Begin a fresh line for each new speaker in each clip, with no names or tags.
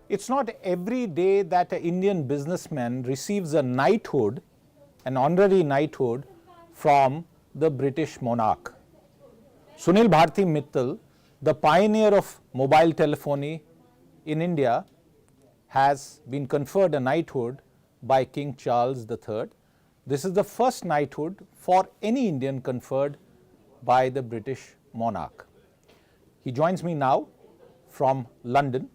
It's not every day that an Indian businessman receives a knighthood, an honorary knighthood from the British monarch. Sunil Bharti Mittal, the pioneer of mobile telephony in India, has been conferred a knighthood by King Charles III. This is the first knighthood for any Indian conferred by the British monarch. He joins me now from London.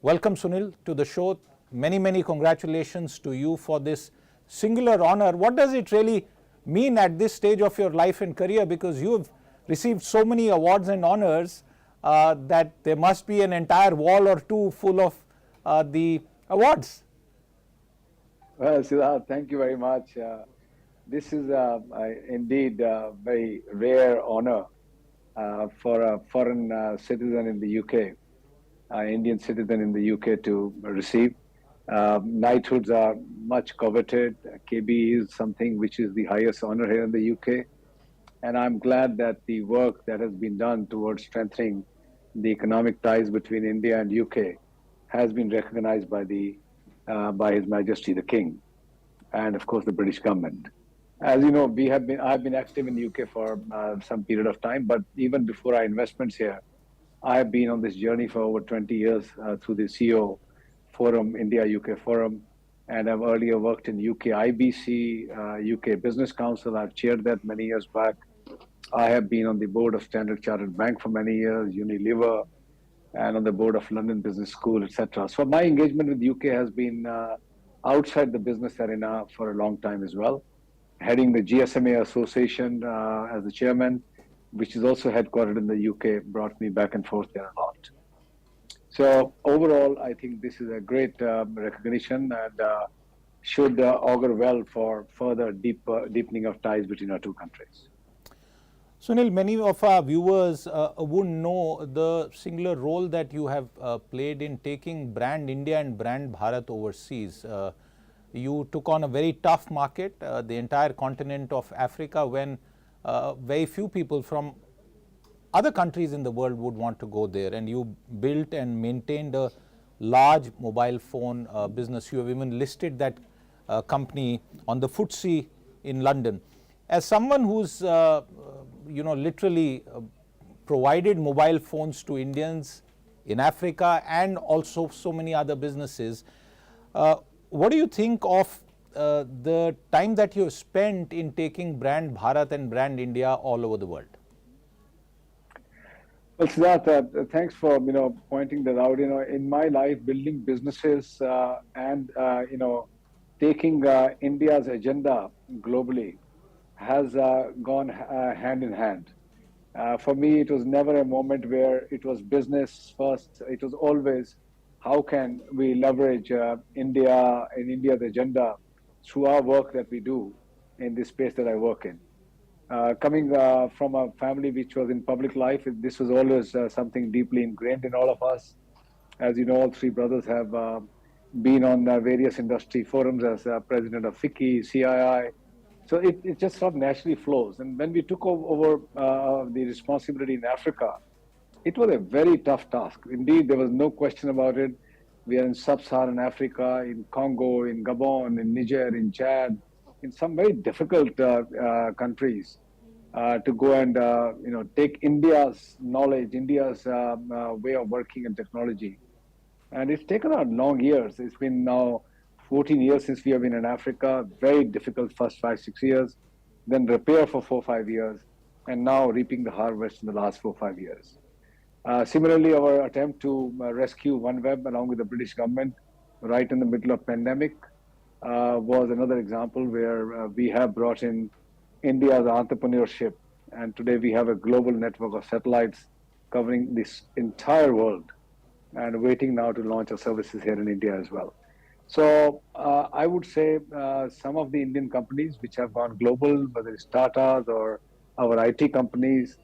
Welcome, Sunil, to the show. Many congratulations to you for this singular honor. What does it really mean at this stage of your life and career? Because you have received so many awards and honors that there must be an entire wall or two full of the awards.
Well, Siddharth, thank you very much. This is indeed a very rare honor for a foreign citizen in the UK, Indian citizen in the UK to receive. Knighthoods are much coveted. KB is something which is the highest honor here in the UK. And I'm glad that the work that has been done towards strengthening the economic ties between India and UK has been recognized by by His Majesty the King, and of course the British government. As you know, I've been active in the UK for some period of time, but even before our investments here, I have been on this journey for over 20 years through the CEO Forum, India UK Forum, and I've earlier worked in UK IBC, UK Business Council. I've chaired that many years back. I have been on the board of Standard Chartered Bank for many years, Unilever, and on the board of London Business School, etc. So my engagement with the UK has been outside the business arena for a long time as well. Heading the GSMA Association as the chairman, which is also headquartered in the UK, brought me back and forth there a lot. So overall, I think this is a great recognition and should augur well for further deepening of ties between our two countries.
Sunil, many of our viewers wouldn't know the singular role that you have played in taking brand India and brand Bharat overseas. You took on a very tough market, the entire continent of Africa, when very few people from other countries in the world would want to go there, and you built and maintained a large mobile phone business. You have even listed that company on the FTSE in London. As someone who's literally provided mobile phones to Indians in Africa and also so many other businesses, what do you think of the time that you have spent in taking brand Bharat and brand India all over the world?
Well, Siddharth, thanks for pointing that out. In my life, building businesses and taking India's agenda globally has gone hand in hand. For me, it was never a moment where it was business first. It was always how can we leverage India and India's agenda through our work that we do in this space that I work in. Coming from a family which was in public life, this was always something deeply ingrained in all of us. As you know, all three brothers have been on various industry forums as president of FICCI, CII. So it just sort of naturally flows. And when we took over the responsibility in Africa, it was a very tough task. Indeed, there was no question about it. We are in sub-Saharan Africa, in Congo, in Gabon, in Niger, in Chad, in some very difficult countries to go and take India's knowledge, India's way of working and technology. And it's taken out long years. It's been now 14 years since we have been in Africa, very difficult first 5-6 years, then repair for 4-5 years, and now reaping the harvest in the last 4-5 years. Similarly, our attempt to rescue OneWeb along with the British government right in the middle of pandemic was another example where we have brought in India's entrepreneurship, and today we have a global network of satellites covering this entire world and waiting now to launch our services here in India as well. So I would say some of the Indian companies which have gone global, whether it's Tata's or our IT companies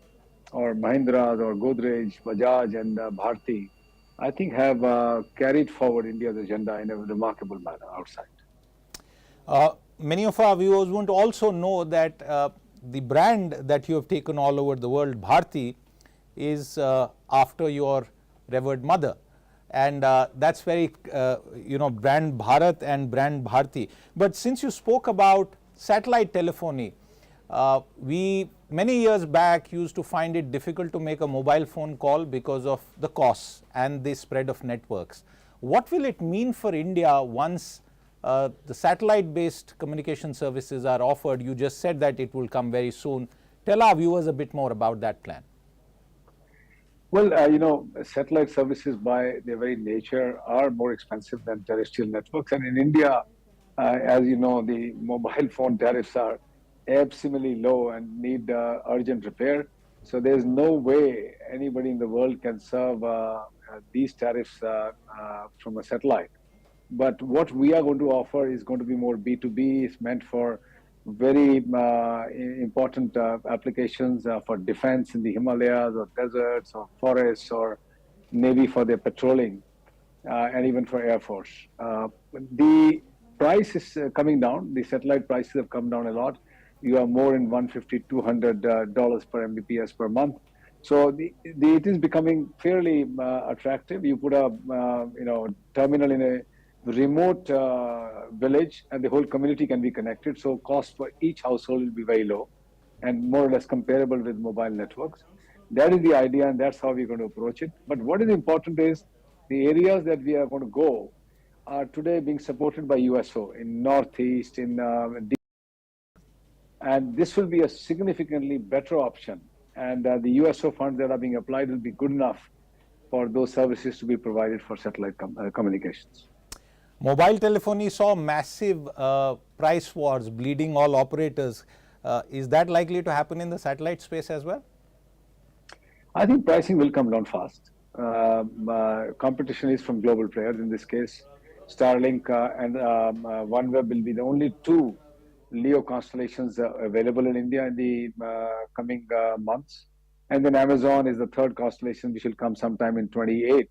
or Mahindra's or Godrej, Bajaj and Bharti, I think have carried forward India's agenda in a remarkable manner outside.
Many of our viewers want to also know that the brand that you have taken all over the world, Bharti, is after your revered mother. and that's very, brand Bharat and brand Bharti. But since you spoke about satellite telephony, we many years back used to find it difficult to make a mobile phone call because of the costs and the spread of networks. What will it mean for India once the satellite-based communication services are offered? You just said that it will come very soon. Tell our viewers a bit more about that plan.
Well, satellite services by their very nature are more expensive than terrestrial networks. And in India, as you know, the mobile phone tariffs are abysmally low and need urgent repair. So there's no way anybody in the world can serve these tariffs from a satellite. But what we are going to offer is going to be more B2B. It's meant for very important applications for defense in the Himalayas or deserts or forests, or Navy for their patrolling, and even for Air Force. The price is coming down. The satellite prices have come down a lot. You are more in $150, $200 per Mbps per month. So it is becoming fairly attractive. You put a terminal in a remote village and the whole community can be connected. So cost for each household will be very low and more or less comparable with mobile networks. That is the idea, and that's how we're going to approach it. But what is important is the areas that we are going to go are today being supported by USO in Northeast, and this will be a significantly better option. And the USO funds that are being applied will be good enough for those services to be provided for satellite communications.
Mobile telephony saw massive price wars bleeding all operators. Is that likely to happen in the satellite space as well?
I think pricing will come down fast. Competition is from global players. In this case, Starlink and OneWeb will be the only two LEO constellations available in India in the coming months. And then Amazon is the third constellation, which will come sometime in 28,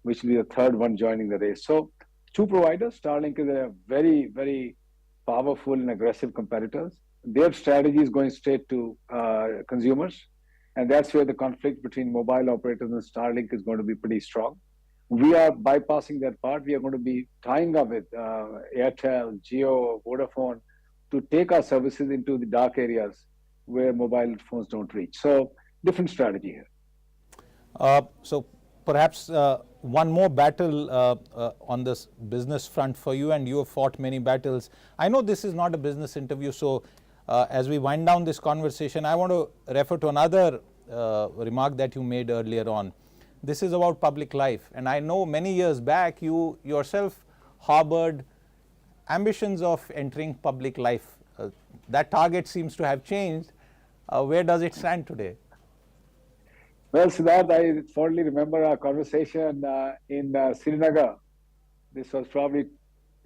which will be the third one joining the race. So two providers. Starlink is a very, very powerful and aggressive competitors. Their strategy is going straight to consumers. And that's where the conflict between mobile operators and Starlink is going to be pretty strong. We are bypassing that part. We are going to be tying up with Airtel, Jio, Vodafone to take our services into the dark areas where mobile phones don't reach. So different strategy here.
So perhaps one more battle on this business front for you, and you have fought many battles. I know this is not a business interview, so as we wind down this conversation, I want to refer to another remark that you made earlier on. This is about public life, and I know many years back you yourself harbored ambitions of entering public life. That target seems to have changed. Where does it stand today?
Well, Siddharth, I fondly remember our conversation in Srinagar. This was probably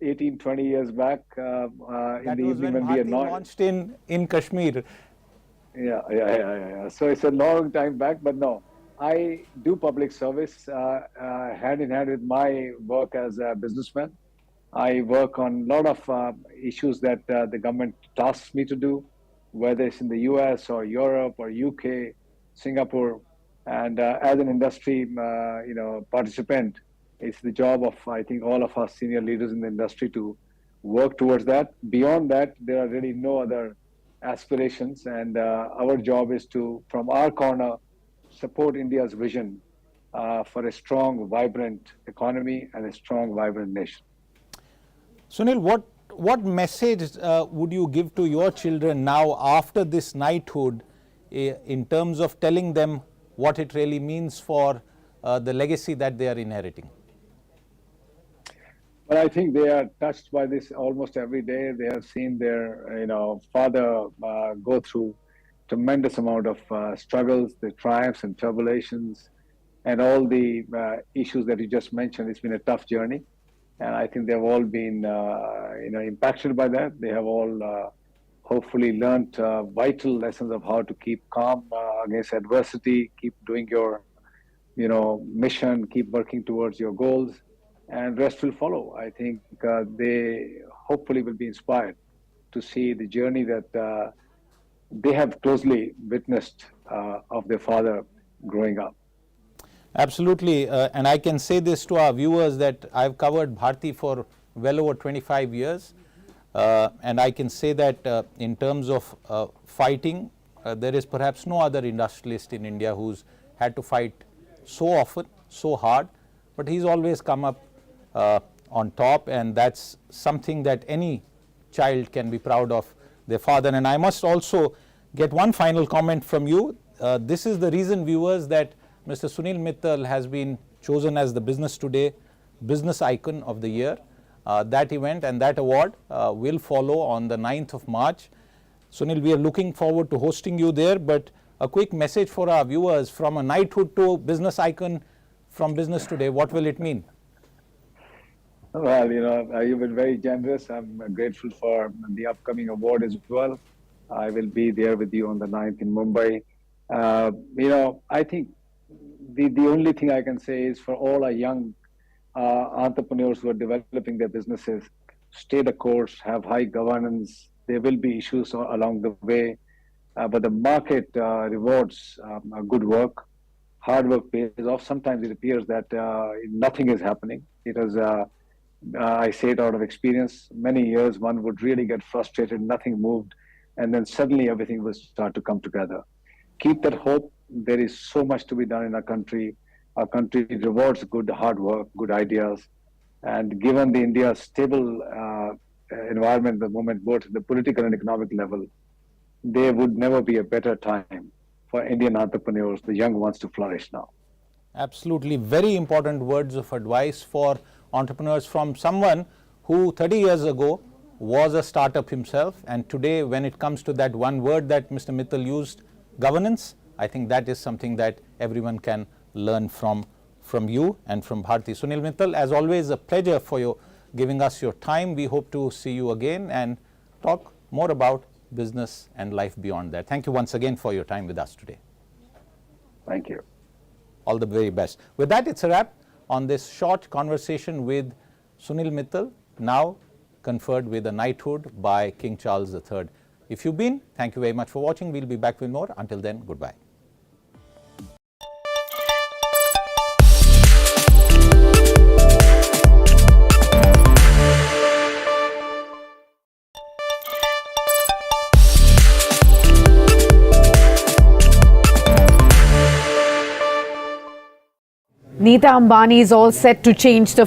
18, 20 years back in the evening when we had
launched in Kashmir.
Yeah. So it's a long time back, but no, I do public service hand in hand with my work as a businessman. I work on a lot of issues that the government tasks me to do, whether it's in the US or Europe or UK, Singapore. And as an industry, participant, it's the job of, I think, all of us senior leaders in the industry to work towards that. Beyond that, there are really no other aspirations. And our job is to, from our corner, support India's vision for a strong, vibrant economy and a strong, vibrant nation.
Sunil, what message would you give to your children now after this knighthood in terms of telling them what it really means for the legacy that they are inheriting?
Well, I think they are touched by this almost every day. They have seen their, father go through tremendous amount of struggles, the triumphs and tribulations, and all the issues that you just mentioned. It's been a tough journey, and I think they've all been, impacted by that. They have all hopefully learned vital lessons of how to keep calm against adversity, keep doing your, mission, keep working towards your goals, and rest will follow. I think they hopefully will be inspired to see the journey that they have closely witnessed of their father growing up.
Absolutely, and I can say this to our viewers that I've covered Bharti for well over 25 years, and I can say that in terms of fighting, there is perhaps no other industrialist in India who's had to fight so often, so hard, but he's always come up on top, and that's something that any child can be proud of their father. And I must also get one final comment from you. This is the reason, viewers, that Mr. Sunil Mittal has been chosen as the Business Today Business Icon of the Year. That event and that award will follow on the 9th of March. Sunil, we are looking forward to hosting you there, but a quick message for our viewers: from a knighthood to business icon from Business Today, what will it mean?
Well, you've been very generous. I'm grateful for the upcoming award as well. I will be there with you on the 9th in Mumbai. I think the only thing I can say is, for all our young entrepreneurs who are developing their businesses, stay the course, have high governance. There will be issues along the way, but the market rewards good work. Hard work pays off. Sometimes it appears that nothing is happening. It is, I say it out of experience, many years one would really get frustrated, nothing moved, and then suddenly everything will start to come together. Keep that hope. There is so much to be done in our country. Our country rewards good hard work, good ideas, and given the India's stable environment at the moment, both at the political and economic level, there would never be a better time for Indian entrepreneurs, the young ones, to flourish now.
Absolutely, very important words of advice for entrepreneurs from someone who 30 years ago was a startup himself, and today, when it comes to that one word that Mr. Mittal used, governance, I think that is something that everyone can learn from you and from Bharti. Sunil Mittal, as always, a pleasure for you giving us your time. We hope to see you again and talk more about business and life beyond that. Thank you once again for your time with us today.
Thank you.
All the very best. With that, it's a wrap on this short conversation with Sunil Mittal, now conferred with a knighthood by King Charles III. If you've been, thank you very much for watching. We'll be back with more. Until then, goodbye.
Neeta Ambani is all set to change the